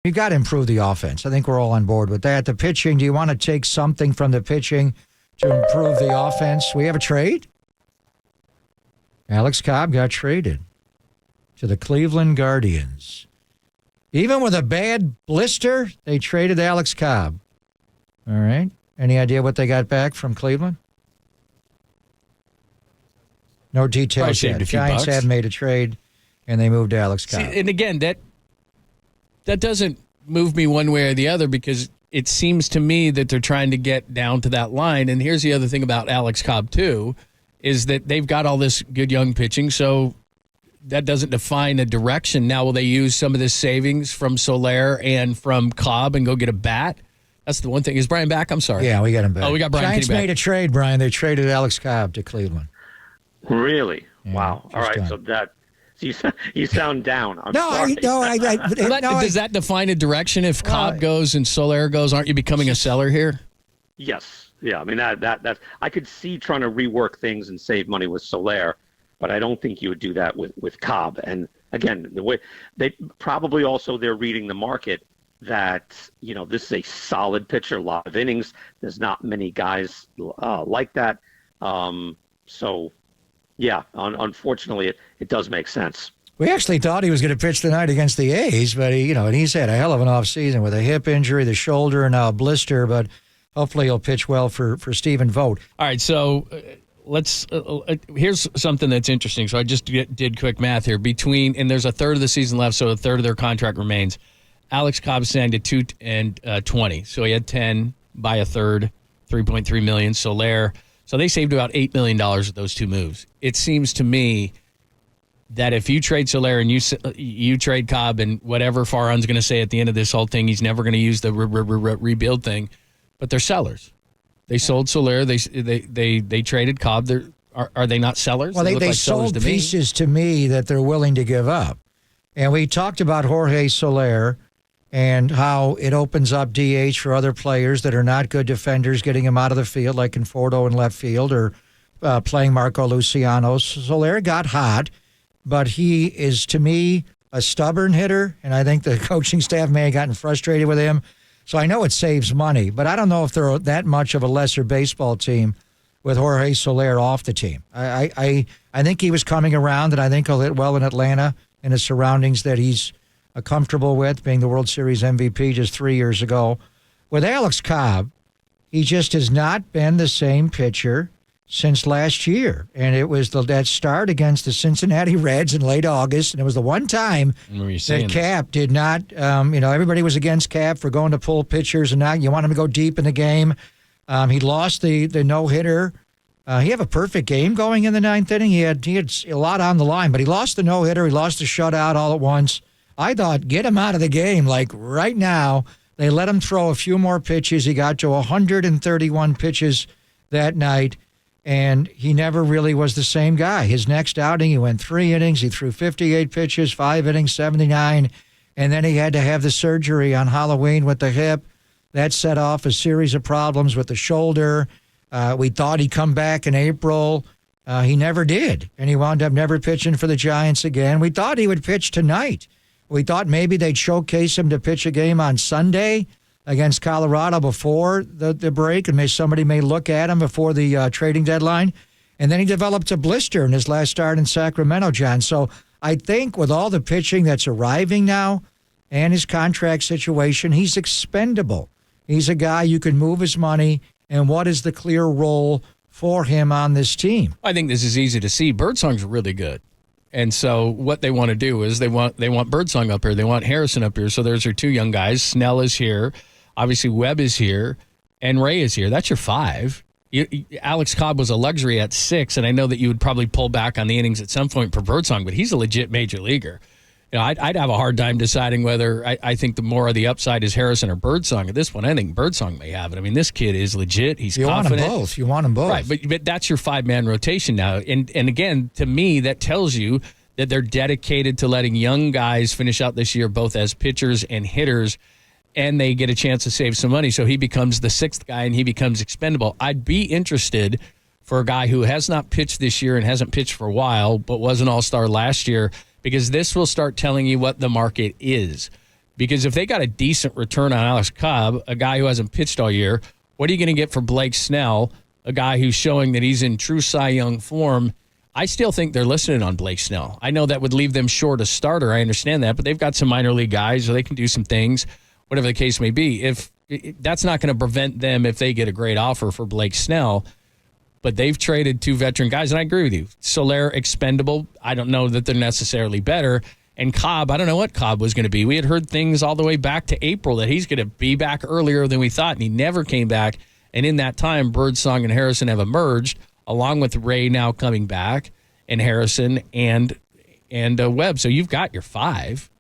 You got to improve the offense. I think we're all on board with that. The pitching, do you want to take something from the pitching to improve the offense? We have a trade? Alex Cobb got traded to the Cleveland Guardians. Even with a bad blister, they traded Alex Cobb. All right. Any idea what they got back from Cleveland? No details yet. Giants have made a trade, and they moved Alex Cobb. See, and again, that doesn't move me one way or the other because it seems to me that they're trying to get down to that line. And here's the other thing about Alex Cobb, too, is that they've got all this good young pitching, so that doesn't define a direction. Now, will they use some of this savings from Soler and from Cobb and go get a bat? That's the one thing. Is Brian back? I'm sorry. Yeah, we got him back. Oh, we got Brian Giants back. made a trade, Brian. They traded Alex Cobb to Cleveland. Really? Yeah, wow. All right. done. So that you sound down. I'm No, sorry. Does that define a direction? If Cobb goes and Soler goes, aren't you becoming a seller here? Yes. Yeah. I mean that I could see trying to rework things and save money with Soler, but I don't think you would do that with Cobb. And again, the way they probably also they're reading the market that this is a solid pitcher, a lot of innings. There's not many guys like that. So. Yeah, unfortunately, it does make sense. We actually thought he was going to pitch tonight against the A's, but and he's had a hell of an offseason with a hip injury, the shoulder, and now a blister, but hopefully he'll pitch well for Stephen Vogt. All right, so let's here's something that's interesting. So I just did quick math here. And there's a third of the season left, so a third of their contract remains. Alex Cobb signed at 2 and 20, so he had 10 by a third, $3.3 million. So they saved about $8 million with those two moves. It seems to me that if you trade Soler and you trade Cobb and whatever Farhan's going to say at the end of this whole thing, he's never going to use the rebuild thing, but they're sellers. They sold Soler. They traded Cobb. Are they not sellers? Well, they sold pieces to me that they're willing to give up. And we talked about Jorge Soler and how it opens up DH for other players that are not good defenders, getting him out of the field, like Conforto in left field or playing Marco Luciano. Soler got hot, but he is, to me, a stubborn hitter, and I think the coaching staff may have gotten frustrated with him. So I know it saves money, but I don't know if they're that much of a lesser baseball team with Jorge Soler off the team. I think he was coming around, and I think he'll hit well in Atlanta and the surroundings that he's comfortable with, being the World Series MVP just 3 years ago. With Alex Cobb, he just has not been the same pitcher since last year. And it was that start against the Cincinnati Reds in late August, and it was the one time that Cap did not, everybody was against Cap for going to pull pitchers, and now you want him to go deep in the game. He lost the no-hitter. He had a perfect game going in the ninth inning. He had a lot on the line, but he lost the no-hitter. He lost the shutout all at once. I thought, get him out of the game. Like right now, they let him throw a few more pitches. He got to 131 pitches that night, and he never really was the same guy. His next outing, he went 3 innings. He threw 58 pitches, 5 innings, 79, and then he had to have the surgery on Halloween with the hip. That set off a series of problems with the shoulder. We thought he'd come back in April. He never did, and he wound up never pitching for the Giants again. We thought he would pitch tonight. We thought maybe they'd showcase him to pitch a game on Sunday against Colorado before the break, and somebody may look at him before the trading deadline. And then he developed a blister in his last start in Sacramento, John. So I think with all the pitching that's arriving now and his contract situation, he's expendable. He's a guy you can move his money, and what is the clear role for him on this team? I think this is easy to see. Birdsong's really good. And so what they want to do is they want Birdsong up here. They want Harrison up here. So there's your 2 young guys. Snell is here. Obviously, Webb is here. And Ray is here. That's your 5. Alex Cobb was a luxury at 6, and I know that you would probably pull back on the innings at some point for Birdsong, but he's a legit major leaguer. I'd have a hard time deciding whether I think the more of the upside is Harrison or Birdsong. At this point, I think Birdsong may have it. I mean, this kid is legit. He's confident. You want them both. Right, but that's your 5-man rotation now. And again, to me, that tells you that they're dedicated to letting young guys finish out this year, both as pitchers and hitters, and they get a chance to save some money. So he becomes the 6th guy, and he becomes expendable. I'd be interested for a guy who has not pitched this year and hasn't pitched for a while, but was an all-star last year, because this will start telling you what the market is. Because if they got a decent return on Alex Cobb, a guy who hasn't pitched all year, what are you going to get for Blake Snell, a guy who's showing that he's in true Cy Young form? I still think they're listening on Blake Snell. I know that would leave them short a starter. I understand that, but they've got some minor league guys, so they can do some things, whatever the case may be. If that's not going to prevent them if they get a great offer for Blake Snell. But they've traded 2 veteran guys, and I agree with you. Soler, expendable. I don't know that they're necessarily better. And Cobb, I don't know what Cobb was going to be. We had heard things all the way back to April that he's going to be back earlier than we thought, and he never came back. And in that time, Birdsong and Harrison have emerged, along with Ray now coming back, and Harrison and Webb. So you've got your 5.